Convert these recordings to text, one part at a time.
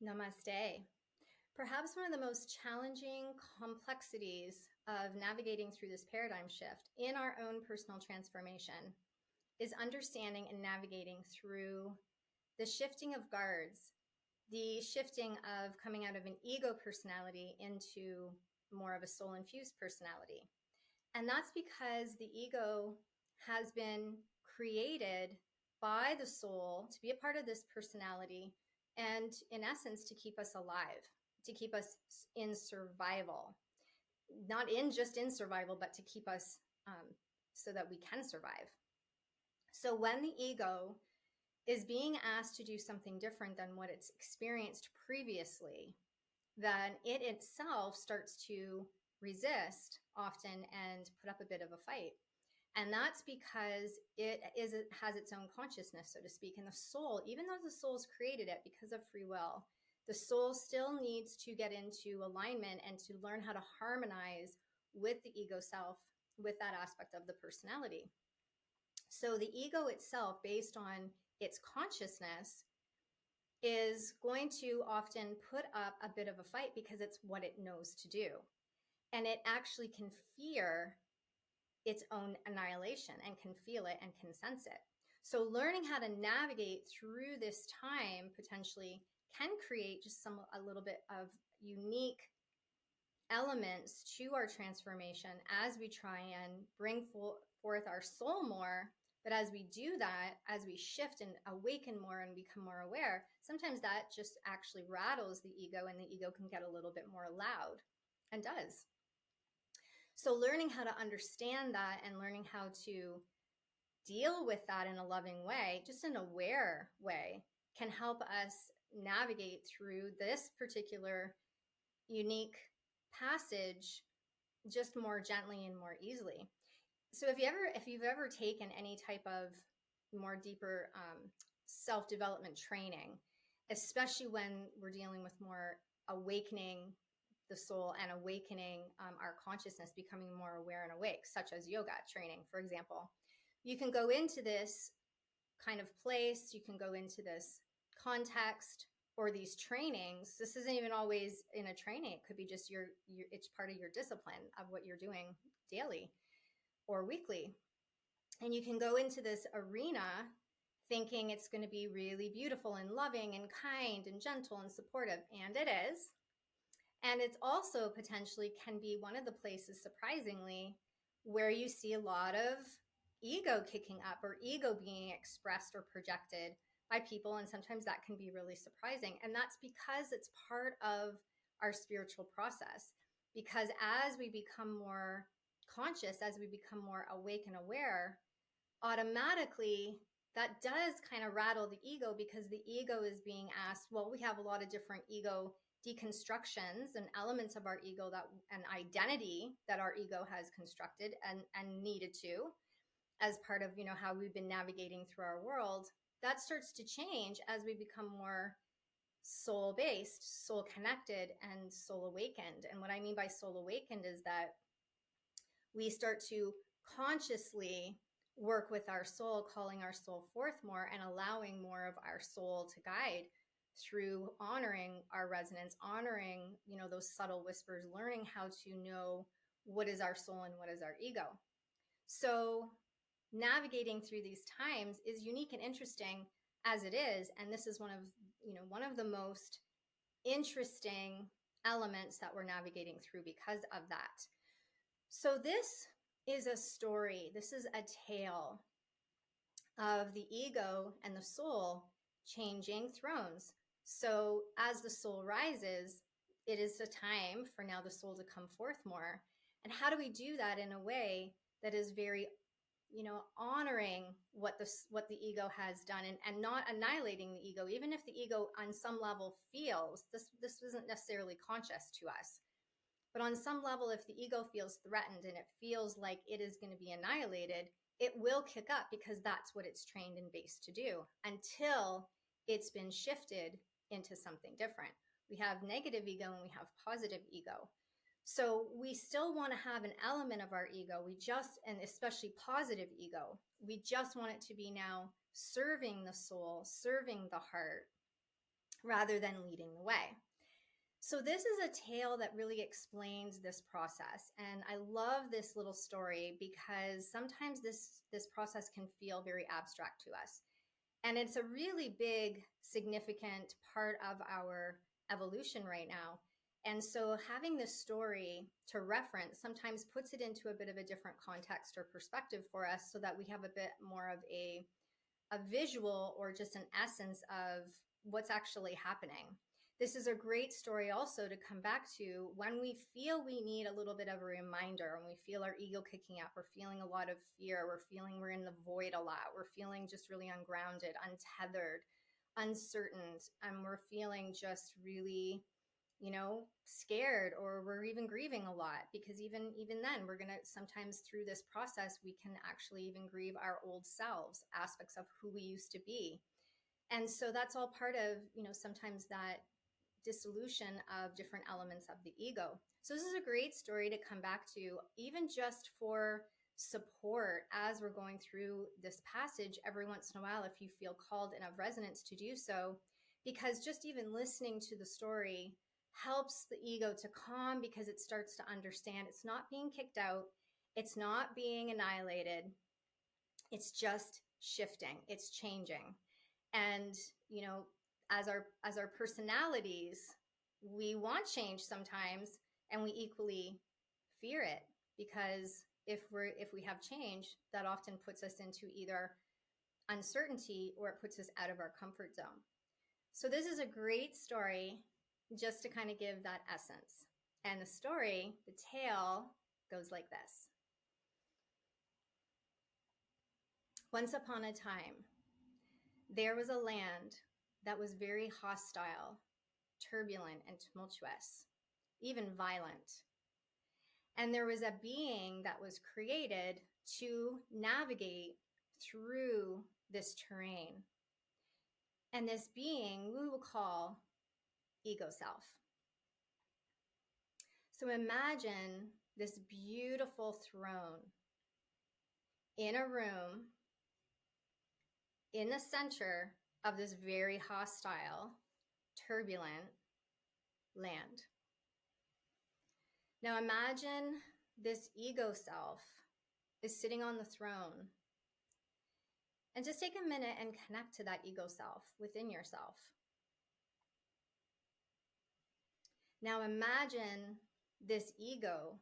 Namaste. Perhaps one of the most challenging complexities of navigating through this paradigm shift in our own personal transformation is understanding and navigating through the shifting of guards, the shifting of coming out of an ego personality into more of a soul infused personality. And that's because the ego has been created by the soul to be a part of this personality and, in essence, to keep us alive, to keep us in survival. Not in just in survival, but to keep us so that we can survive. So when the ego is being asked to do something different than what it's experienced previously, then it itself starts to resist often and put up a bit of a fight. And that's because it has its own consciousness, so to speak. And the soul, even though the soul's created it because of free will, the soul still needs to get into alignment and to learn how to harmonize with the ego self, with that aspect of the personality. So the ego itself, based on its consciousness, is going to often put up a bit of a fight because it's what it knows to do. And it actually can fear its own annihilation and can feel it and can sense it. So learning how to navigate through this time potentially can create just a little bit of unique elements to our transformation as we try and bring forth our soul more. But as we do that, as we shift and awaken more and become more aware, sometimes that just actually rattles the ego, and the ego can get a little bit more loud, and does. So learning how to understand that and learning how to deal with that in a loving way, just an aware way, can help us navigate through this particular unique passage just more gently and more easily. So if you've ever taken any type of more deeper self-development training, especially when we're dealing with more awakening the soul and awakening our consciousness, becoming more aware and awake, such as yoga training, for example, you can go into this kind of place, you can go into this context or these trainings. This isn't even always in a training. It could be just it's part of your discipline of what you're doing daily or weekly. And you can go into this arena thinking it's going to be really beautiful and loving and kind and gentle and supportive. And it is. And it's also potentially can be one of the places, surprisingly, where you see a lot of ego kicking up or ego being expressed or projected by people. And sometimes that can be really surprising. And that's because it's part of our spiritual process. Because as we become more conscious, as we become more awake and aware, automatically that does kind of rattle the ego, because the ego is being asked, well, we have a lot of different ego deconstructions and elements of our ego that an identity that our ego has constructed and needed to as part of how we've been navigating through our world. That starts to change as we become more soul based, soul connected, and soul awakened. And what I mean by soul awakened is that we start to consciously work with our soul, calling our soul forth more and allowing more of our soul to guide through honoring our resonance, honoring, those subtle whispers, learning how to know what is our soul and what is our ego. So navigating through these times is unique and interesting as it is. And this is one of the most interesting elements that we're navigating through because of that. So this is a story. This is a tale of the ego and the soul changing thrones. So as the soul rises, it is a time for now the soul to come forth more. And how do we do that in a way that is very, honoring what the ego has done and not annihilating the ego, even if the ego on some level feels this isn't necessarily conscious to us. But on some level, if the ego feels threatened and it feels like it is going to be annihilated, it will kick up because that's what it's trained and based to do until it's been shifted into something different. We have negative ego and we have positive ego. So we still want to have an element of our ego. And especially positive ego, we just want it to be now serving the soul, serving the heart, rather than leading the way. So this is a tale that really explains this process. And I love this little story because sometimes this process can feel very abstract to us. And it's a really big, significant part of our evolution right now. And so having this story to reference sometimes puts it into a bit of a different context or perspective for us so that we have a bit more of a visual or just an essence of what's actually happening. This is a great story also to come back to when we feel we need a little bit of a reminder, when we feel our ego kicking up, we're feeling a lot of fear, we're feeling we're in the void a lot, we're feeling just really ungrounded, untethered, uncertain, and we're feeling just really, scared, or we're even grieving a lot, because even then we're going to sometimes through this process we can actually even grieve our old selves, aspects of who we used to be. And so that's all part of, sometimes that dissolution of different elements of the ego. So this is a great story to come back to, even just for support as we're going through this passage every once in a while, if you feel called and of resonance to do so, because just even listening to the story helps the ego to calm, because it starts to understand it's not being kicked out, it's not being annihilated, it's just shifting, it's changing. And as our personalities, we want change sometimes, and we equally fear it, because if we have change, that often puts us into either uncertainty or it puts us out of our comfort zone. So this is a great story just to kind of give that essence. And the story, the tale, goes like this. Once upon a time, there was a land that was very hostile, turbulent, and tumultuous, even violent. And there was a being that was created to navigate through this terrain. And this being we will call ego self. So imagine this beautiful throne in a room in the center of this very hostile, turbulent land. Now imagine this ego self is sitting on the throne. And just take a minute and connect to that ego self within yourself. Now imagine this ego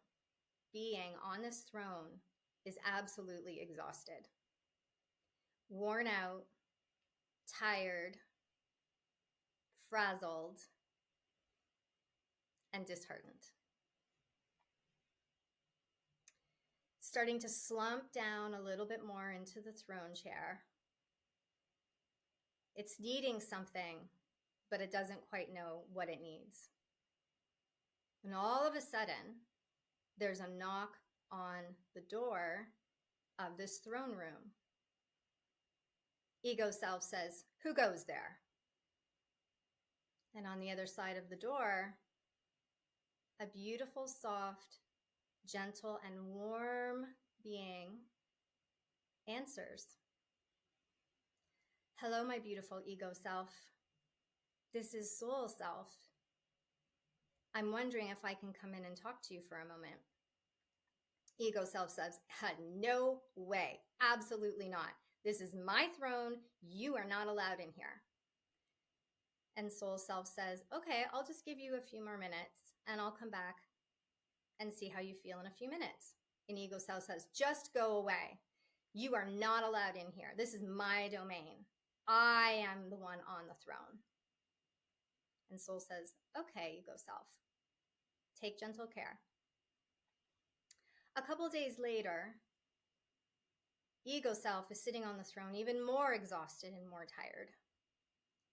being on this throne is absolutely exhausted, worn out, tired, frazzled, and disheartened. Starting to slump down a little bit more into the throne chair. It's needing something, but it doesn't quite know what it needs. And all of a sudden, there's a knock on the door of this throne room. Ego self says, "Who goes there?" And on the other side of the door, a beautiful, soft, gentle, and warm being answers. "Hello, my beautiful ego self. This is soul self. I'm wondering if I can come in and talk to you for a moment." Ego self says, "No way. Absolutely not. This is my throne. You are not allowed in here." And soul self says, "Okay, I'll just give you a few more minutes and I'll come back and see how you feel in a few minutes." And ego self says, "Just go away. You are not allowed in here. This is my domain. I am the one on the throne." And soul says, "Okay, ego self. Take gentle care." A couple days later, ego self is sitting on the throne, even more exhausted and more tired,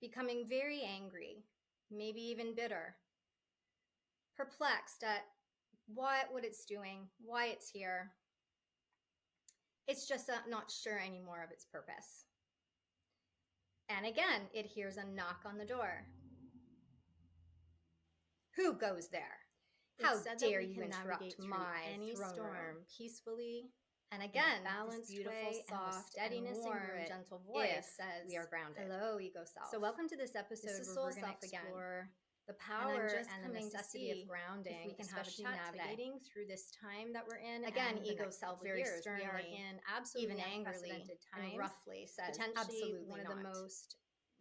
becoming very angry, maybe even bitter, perplexed at what it's doing, why it's here. It's just not sure anymore of its purpose. And again, it hears a knock on the door. "Who goes there? How dare you interrupt my throne room?" peacefully And again, balanced, this beautiful, way, soft, steadiness, and warm, and gentle voice says, we are grounded. "Hello, ego self." So welcome to this episode This is where soul we're going self to again. explore the And power I'm just and the coming to necessity of see grounding, if we can have a especially chat today. navigating through this time that we're in. Again, and ego the next self couple very years. sternly, We are in absolutely even angrily unprecedented and times. roughly says, Potentially "Absolutely one of not." the most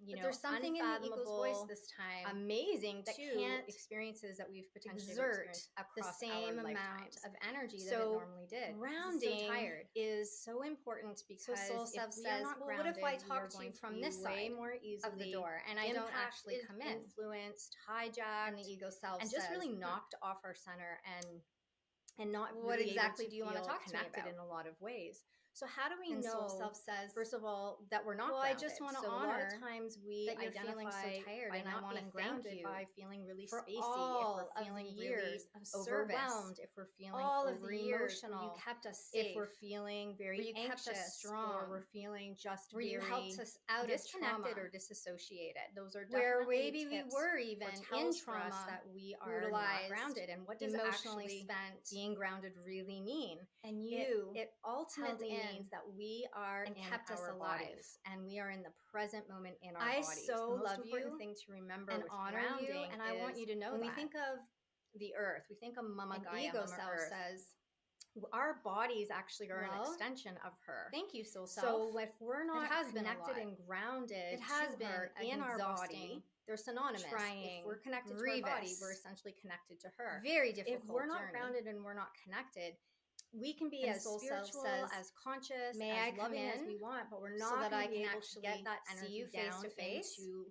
But there's something in the ego's voice unfathomable, this time amazing that too, can't experiences that we've potentially exert experienced the across same our amount lifetimes. of energy that So it normally did. grounding So tired. is so important because soul if self we says, are not well, grounded, what if I we are talk to going you from be this way side more easily of the door and I don't actually come in? influenced, hijacked, And the ego self and says, just really knocked off our center and not what really exactly able do you want to feel talk to me connected about? in a lot of ways. So how do we And know, soul self says, first of all, that we're not well, grounded? I just want to so honor a lot of times we that you're feeling so identify tired, by and I not want to being thank grounded you by feeling really for spacey, all if we're of feeling the really years of overwhelmed, service, if we're feeling all of over the years where emotional, you kept us safe, if we're feeling very where you anxious, kept us strong, or we're feeling just where you very helped us out disconnected of trauma, or disassociated. Those are where definitely maybe we tips were even or in tells for us trauma, that we are not brutalized, grounded. And what does emotionally actually spent, being grounded really mean? and you it ultimately held in means that we are and in kept us our alive. bodies, and we are in the present moment in our I bodies. so The most love important you thing to remember and with honor grounding you, and I want you to know when that. we think of the earth, we think of Mama And Gaia, ego Mama self Earth. says, Our bodies actually are an well, extension of her. thank you, soul self. So if we're not connected and grounded it has to been her in our body, they're synonymous. trying, if we're connected to our body, we're essentially connected to her. very difficult. If we're not journey. grounded and we're not connected, we can be and as soul spiritual, says, as conscious, may as I come loving in as we want, but we're so not that I going to be can able to actually get that see energy you face down to face? into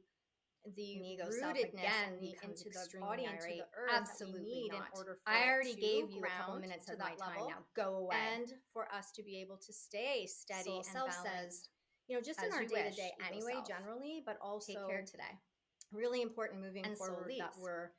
the And ego self rootedness again and becomes into the extremely body, into irate. the earth Absolutely that we need not. in order for I already it to gave you a couple ground minutes to of that my time. level. Now go away. And for us to be able to stay steady Soul and self balanced, says, just in as our you day to wish, day ego anyway, self. generally, but also Take care today. really important moving And soul forward that leaves. we're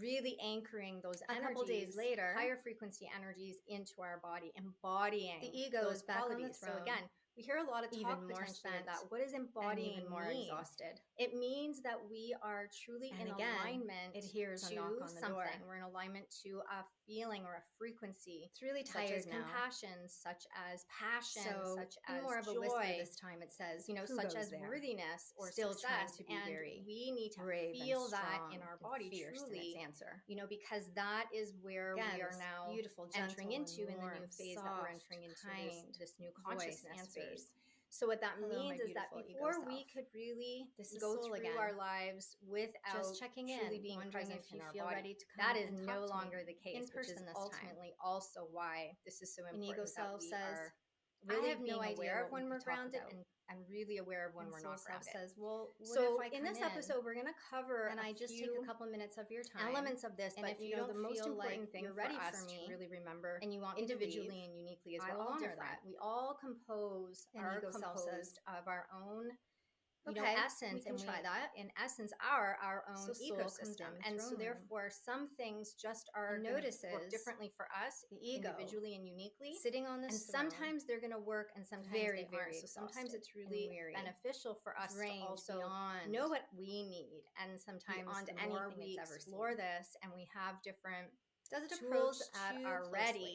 really anchoring those A couple days energies, later, higher frequency energies into our body, embodying the ego those is back on the qualities. throne. So again, we hear a lot of talk even more potentially spent, of that. What does embodying even more mean? exhausted. It means that we are truly And in again, alignment it hears a to knock on the something. door. We're in alignment to a feeling or a frequency. It's really such tired as now. compassion, such as passion, So such as more of a joy. whisper this time. It says, Who such goes as there? worthiness or Still trying success, to be and very we need to brave feel and that strong in our and body fierce in truly, its answer. Because that is where Again, we are this now beautiful, entering gentle, into and in the new warm, phase that we're entering into, kind this new voice consciousness answers. phase. So what that Hello, my means is that beautiful ego before we self. could really This is go soul through again. our lives without Just checking truly in, being wondering present if you in our feel body, ready to come that is and no talk to longer me the case, in which person is this ultimately also why this is so An important ego that self we says, are really I have no being idea aware of what when we we're could talk grounded about. and really aware of when And we're soul not self grounded. says, well, what So if I in come this episode, we're going to cover and a I just few take a couple minutes of your time, elements of this, and but if you the don't most feel important like thing you're for ready us for me, to really remember and you want me to individually leave, and uniquely is I we're will all honor different. that. We all compose And are ego self composed says, of our own okay, essence, we can and try that. in essence are our own So soul comes ecosystem. in the And so throne room therefore some things just are and going to notices work differently for us the ego individually and uniquely. sitting on And this throne, sometimes they're going to work and sometimes very, they very aren't. So sometimes exhausted it's really and weary, beneficial for us to drained also beyond know what we need. And sometimes beyond the more anything we it's ever explore seen. this and we have different Does it tools approach at too our closely? ready,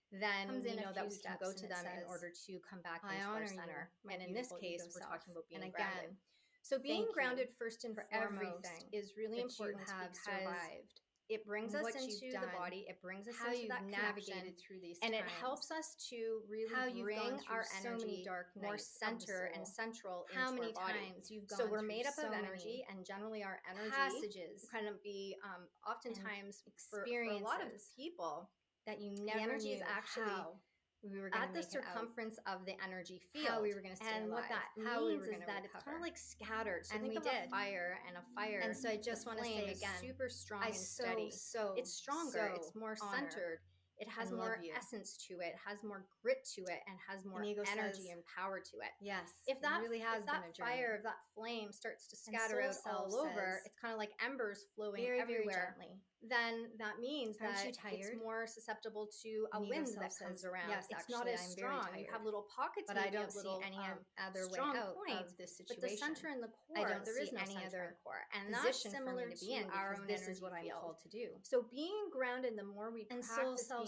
then Comes we in a know that few we can steps go and to it them in says, order to come back I into our honor center. you, my And in this beautiful case, ego we're self. talking about being And again, grounded. So being thank you grounded first and for foremost everything is really that you important have because survived. it brings us what you've into the done, body. It brings us how into you've that navigated connection, through these and times, it helps us to really how you've bring gone through our so many energy dark more nights of the center and soul. central How into many our body. times you've So gone we're through made up so of many energy, and generally our energy passages kind of be oftentimes for a lot of experiences people, that you the never energy is knew actually how we were going at to the make it out, circumference of the energy field. how we were going to stay and alive, what that how we means were is going to that it's kind of recover. like scattered. So And think we of did. a fire, and a fire, And so I just the want to flame say is again, super strong I and so, steady. so, It's stronger. so It's more honor centered. It has and more love you. essence to it, has more grit to it, and has more And ego energy says, and power to it. yes, If that it really has if that been a journey. fire, if that flame starts to And scatter soul out self all over, says, it's kind of like embers flowing very, very everywhere. gently, Then that means aren't that you it's tired? more susceptible to a And ego wind self that comes says, around. yes, It's actually, not as I'm very strong. You have tired, little pockets, but I maybe don't of little see any other way strong out points. of this But the situation. center and the I core, don't there is see no any center other and core, and that's position for similar me to be in to our because own this energy is what I'm field. called to do. So being grounded, the more we And soul practice self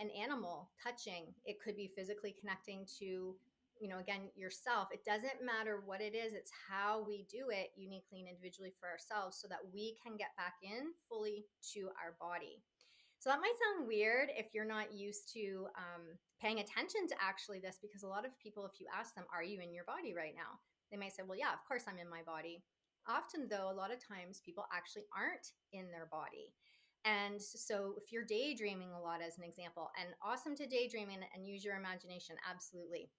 an animal touching. It could be physically connecting to again, yourself. It doesn't matter what it is, it's how we do it uniquely and individually for ourselves so that we can get back in fully to our body. So that might sound weird if you're not used to paying attention to actually this, because a lot of people, if you ask them, are you in your body right now? They might say, well, yeah, of course I'm in my body. Often, though, a lot of times people actually aren't in their body. And so if you're daydreaming a lot, as an example, and awesome to daydream and use your imagination, absolutely.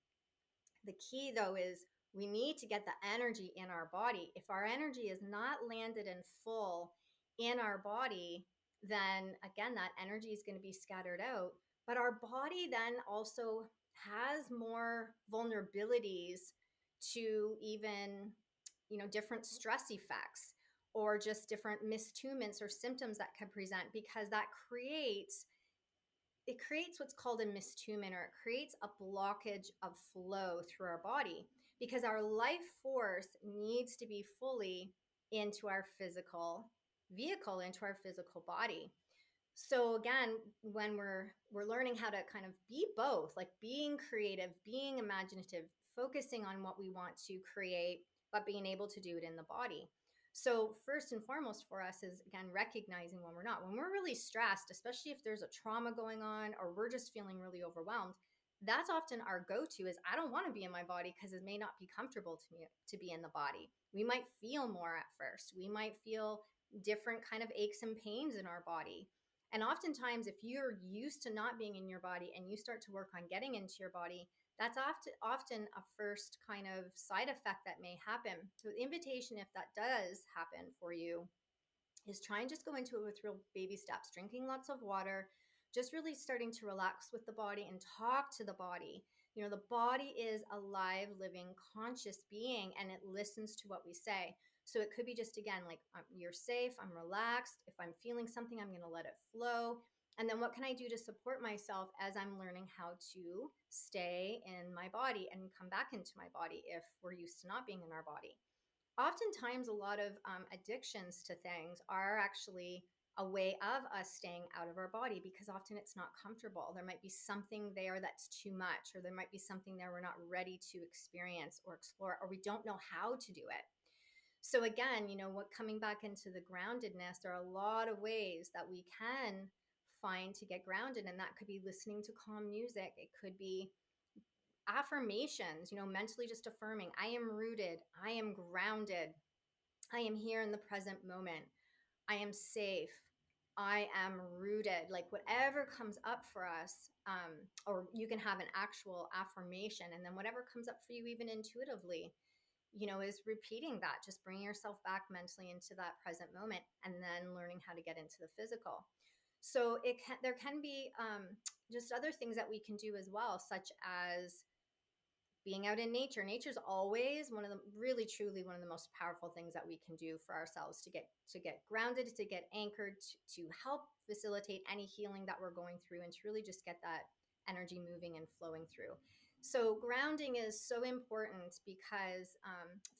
The key, though, is we need to get the energy in our body. If our energy is not landed in full in our body, then again, that energy is going to be scattered out. But our body then also has more vulnerabilities to even, different stress effects or just different mistunements or symptoms that can present, because that creates what's called a mistunement, or it creates a blockage of flow through our body, because our life force needs to be fully into our physical vehicle, into our physical body. So again, when we're learning how to kind of be both, like being creative, being imaginative, focusing on what we want to create, but being able to do it in the body. So first and foremost for us is, again, recognizing when we're not. When we're really stressed, especially if there's a trauma going on or we're just feeling really overwhelmed, that's often our go-to is, I don't want to be in my body because it may not be comfortable to me to be in the body. We might feel more at first. We might feel different kind of aches and pains in our body. And oftentimes, if you're used to not being in your body and you start to work on getting into your body, that's often a first kind of side effect that may happen. So the invitation, if that does happen for you, is try and just go into it with real baby steps, drinking lots of water, just really starting to relax with the body and talk to the body. The body is a live, living, conscious being, and it listens to what we say. So it could be just, again, like, you're safe, I'm relaxed. If I'm feeling something, I'm going to let it flow. And then what can I do to support myself as I'm learning how to stay in my body and come back into my body if we're used to not being in our body? Oftentimes, a lot of addictions to things are actually a way of us staying out of our body, because often it's not comfortable. There might be something there that's too much, or there might be something there we're not ready to experience or explore, or we don't know how to do it. So again, what coming back into the groundedness, there are a lot of ways that we can find to get grounded, and that could be listening to calm music. It could be affirmations, mentally just affirming, I am rooted, I am grounded, I am here in the present moment, I am safe, I am rooted. Like whatever comes up for us, or you can have an actual affirmation, and then whatever comes up for you, even intuitively, is repeating that, just bringing yourself back mentally into that present moment, and then learning how to get into the physical. So there can be just other things that we can do as well, such as being out in nature. Nature's always one of the really truly one of the most powerful things that we can do for ourselves to get grounded, to get anchored, to help facilitate any healing that we're going through, and to really just get that energy moving and flowing through. So grounding is so important because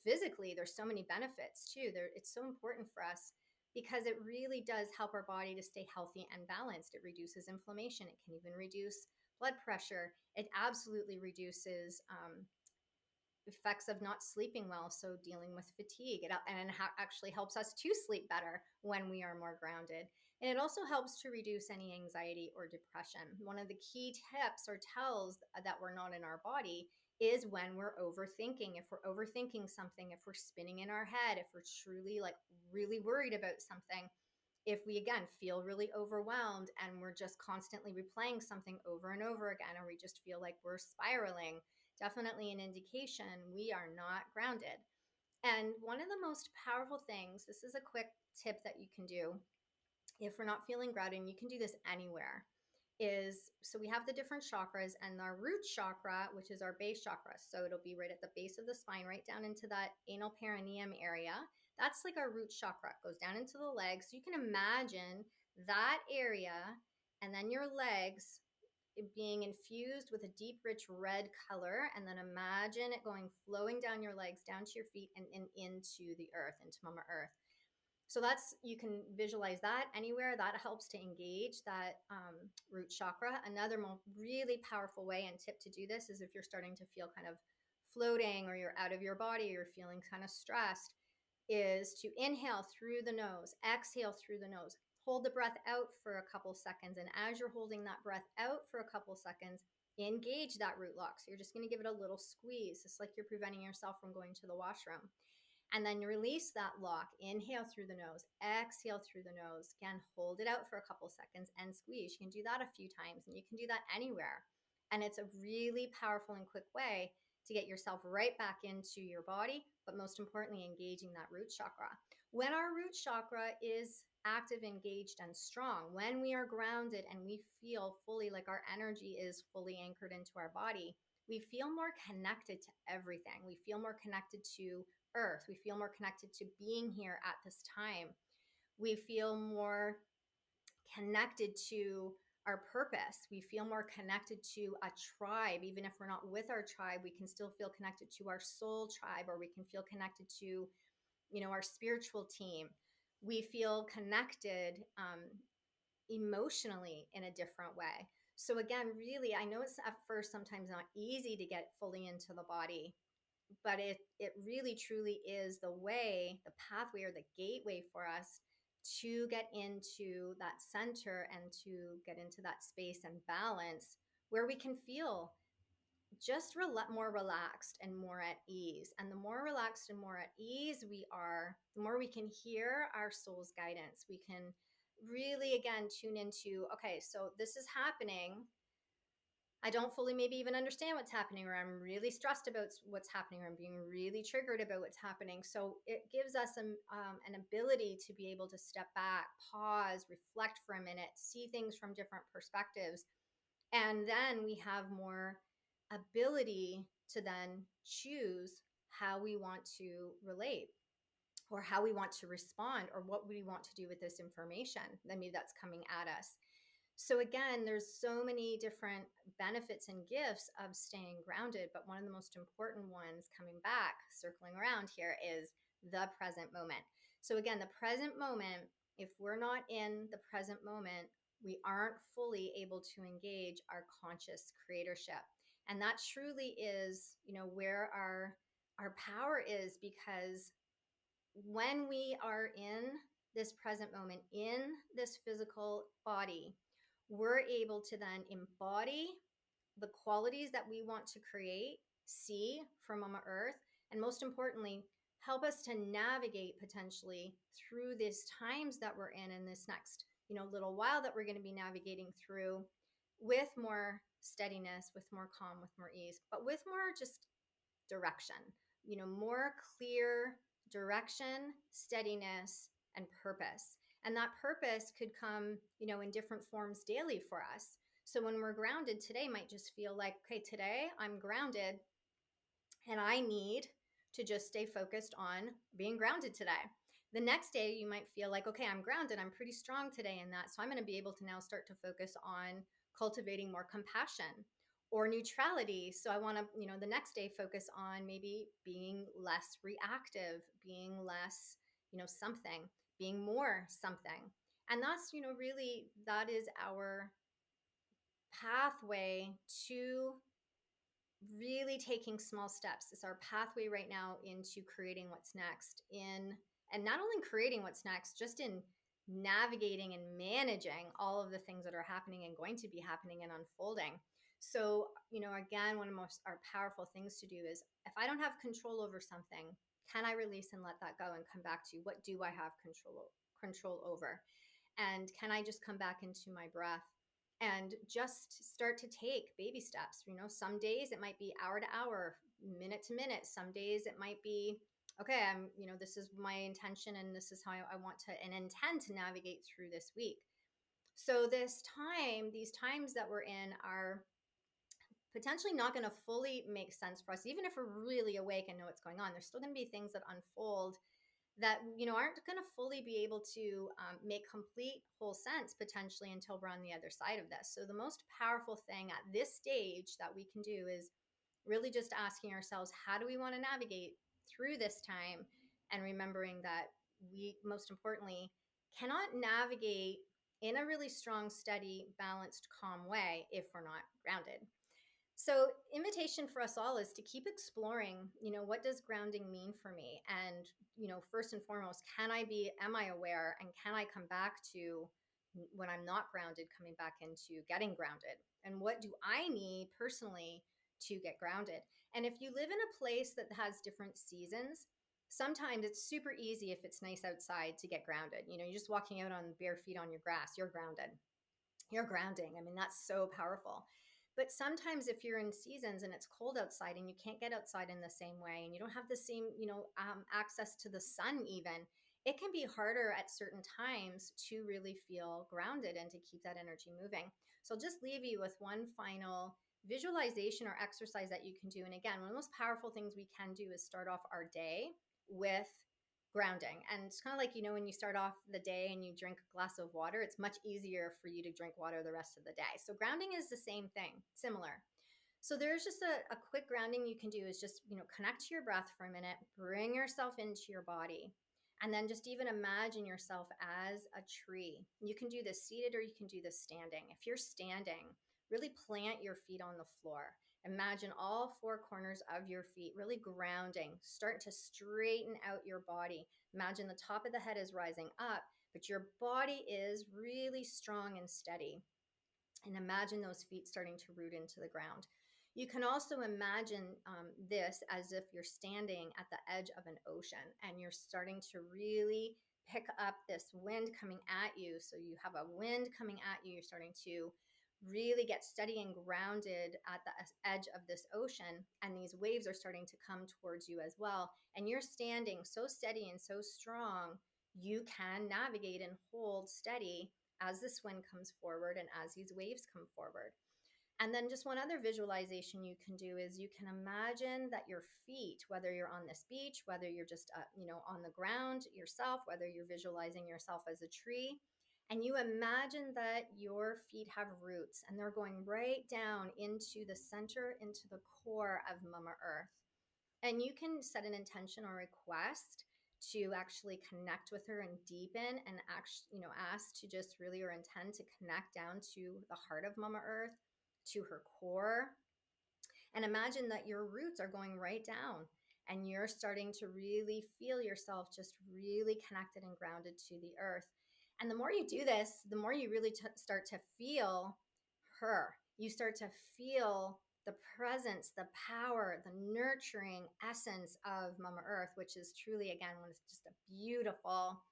physically there's so many benefits too. It's so important for us because it really does help our body to stay healthy and balanced. It reduces inflammation. It can even reduce blood pressure. It absolutely reduces effects of not sleeping well, so dealing with fatigue. Actually helps us to sleep better when we are more grounded. And it also helps to reduce any anxiety or depression. One of the key tips or tells that we're not in our body is when we're overthinking. If we're overthinking something, if we're spinning in our head, if we're truly like really worried about something, if we again feel really overwhelmed and we're just constantly replaying something over and over again, or we just feel like we're spiraling, definitely an indication we are not grounded. And one of the most powerful things, this is a quick tip that you can do if we're not feeling grounded, and you can do this anywhere, is, so we have the different chakras, and our root chakra, which is our base chakra, so it'll be right at the base of the spine, right down into that anal perineum area. That's like our root chakra. It goes down into the legs. So you can imagine that area, and then your legs being infused with a deep, rich red color, and then imagine it going flowing down your legs, down to your feet, and into the earth, into Mama Earth. So you can visualize that anywhere. That helps to engage that root chakra. Another really powerful way and tip to do this is if you're starting to feel kind of floating or you're out of your body, you're feeling kind of stressed, is to inhale through the nose, exhale through the nose, hold the breath out for a couple seconds. And as you're holding that breath out for a couple seconds, engage that root lock. So you're just going to give it a little squeeze. It's like you're preventing yourself from going to the washroom. And then you release that lock. Inhale through the nose, exhale through the nose. Again, hold it out for a couple seconds and squeeze. You can do that a few times, and you can do that anywhere. And it's a really powerful and quick way to get yourself right back into your body, but most importantly, engaging that root chakra. When our root chakra is active, engaged, and strong, when we are grounded and we feel fully like our energy is fully anchored into our body, we feel more connected to everything. We feel more connected to earth. We feel more connected to being here at this time. We feel more connected to our purpose. We feel more connected to a tribe. Even if we're not with our tribe, we can still feel connected to our soul tribe, or we can feel connected to, our spiritual team. We feel connected emotionally in a different way. So again, really, I know it's at first sometimes not easy to get fully into the body, but it really truly is the way, the pathway, or the gateway for us to get into that center and to get into that space and balance where we can feel just more relaxed and more at ease. And the more relaxed and more at ease we are, the more we can hear our soul's guidance. We can really, again, tune into, okay, so this is happening. I don't fully maybe even understand what's happening, or I'm really stressed about what's happening, or I'm being really triggered about what's happening. So it gives us an ability to be able to step back, pause, reflect for a minute, see things from different perspectives. And then we have more ability to then choose how we want to relate, or how we want to respond, or what we want to do with this information that maybe that's coming at us. So again, there's so many different benefits and gifts of staying grounded, but one of the most important ones, coming back, circling around here, is the present moment. So again, the present moment, if we're not in the present moment, we aren't fully able to engage our conscious creatorship. And that truly is, where our power is, because when we are in this present moment, in this physical body, we're able to then embody the qualities that we want to create, see from Mama Earth, and most importantly, help us to navigate potentially through these times that we're in this next, little while that we're going to be navigating through, with more steadiness, with more calm, with more ease, but with more just direction, more clear direction, steadiness, and purpose. And that purpose could come, in different forms daily for us. So when we're grounded today, might just feel like, okay, today I'm grounded and I need to just stay focused on being grounded today. The next day, you might feel like, okay, I'm grounded. I'm pretty strong today in that. So I'm going to be able to now start to focus on cultivating more compassion or neutrality. So I want to, the next day focus on maybe being less reactive, being less, something, being more something. And that's, really, that is our pathway to really taking small steps. It's our pathway right now into creating what's next, and not only creating what's next, just in navigating and managing all of the things that are happening and going to be happening and unfolding. So, again, one of the most our powerful things to do is, if I don't have control over something, can I release and let that go and come back to, what do I have control over? And can I just come back into my breath and just start to take baby steps? Some days it might be hour to hour, minute to minute. Some days it might be, okay, this is my intention and this is how I want to and intend to navigate through this week. So these times that we're in are potentially not going to fully make sense for us. Even if we're really awake and know what's going on, there's still going to be things that unfold that aren't going to fully be able to make complete whole sense potentially until we're on the other side of this. So the most powerful thing at this stage that we can do is really just asking ourselves, how do we want to navigate through this time, and remembering that we, most importantly, cannot navigate in a really strong, steady, balanced, calm way if we're not grounded. So, invitation for us all is to keep exploring, what does grounding mean for me? And, first and foremost, am I aware and can I come back to when I'm not grounded, coming back into getting grounded? And what do I need personally to get grounded? And if you live in a place that has different seasons, sometimes it's super easy if it's nice outside to get grounded. You're just walking out on bare feet on your grass, you're grounded, you're grounding. I mean, that's so powerful. But sometimes if you're in seasons and it's cold outside and you can't get outside in the same way and you don't have the same, access to the sun even, it can be harder at certain times to really feel grounded and to keep that energy moving. So I'll just leave you with one final visualization or exercise that you can do. And again, one of the most powerful things we can do is start off our day with grounding. And it's kind of like, when you start off the day and you drink a glass of water, it's much easier for you to drink water the rest of the day. So grounding is the same thing, similar. So there's just a quick grounding you can do is just, connect to your breath for a minute, bring yourself into your body, and then just even imagine yourself as a tree. You can do this seated or you can do this standing. If you're standing, really plant your feet on the floor. Imagine all four corners of your feet really grounding. Start to straighten out your body. Imagine the top of the head is rising up, but your body is really strong and steady. And imagine those feet starting to root into the ground. You can also imagine this as if you're standing at the edge of an ocean and you're starting to really pick up this wind coming at you. So you have a wind coming at you. You're starting to really get steady and grounded at the edge of this ocean. And these waves are starting to come towards you as well. And you're standing so steady and so strong, you can navigate and hold steady as this wind comes forward and as these waves come forward. And then just one other visualization you can do is you can imagine that your feet, whether you're on this beach, whether you're just on the ground yourself, whether you're visualizing yourself as a tree, and you imagine that your feet have roots and they're going right down into the center, into the core of Mama Earth. And you can set an intention or request to actually connect with her and deepen and actually, ask to just really or intend to connect down to the heart of Mama Earth, to her core. And imagine that your roots are going right down and you're starting to really feel yourself just really connected and grounded to the earth. And the more you do this, the more you really start to feel her. You start to feel the presence, the power, the nurturing essence of Mama Earth, which is truly, again, one is just a beautiful,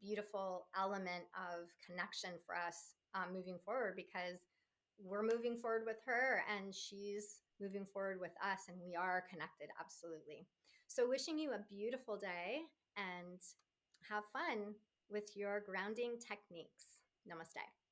beautiful element of connection for us moving forward, because we're moving forward with her and she's moving forward with us and we are connected, absolutely. So wishing you a beautiful day and have fun with your grounding techniques. Namaste.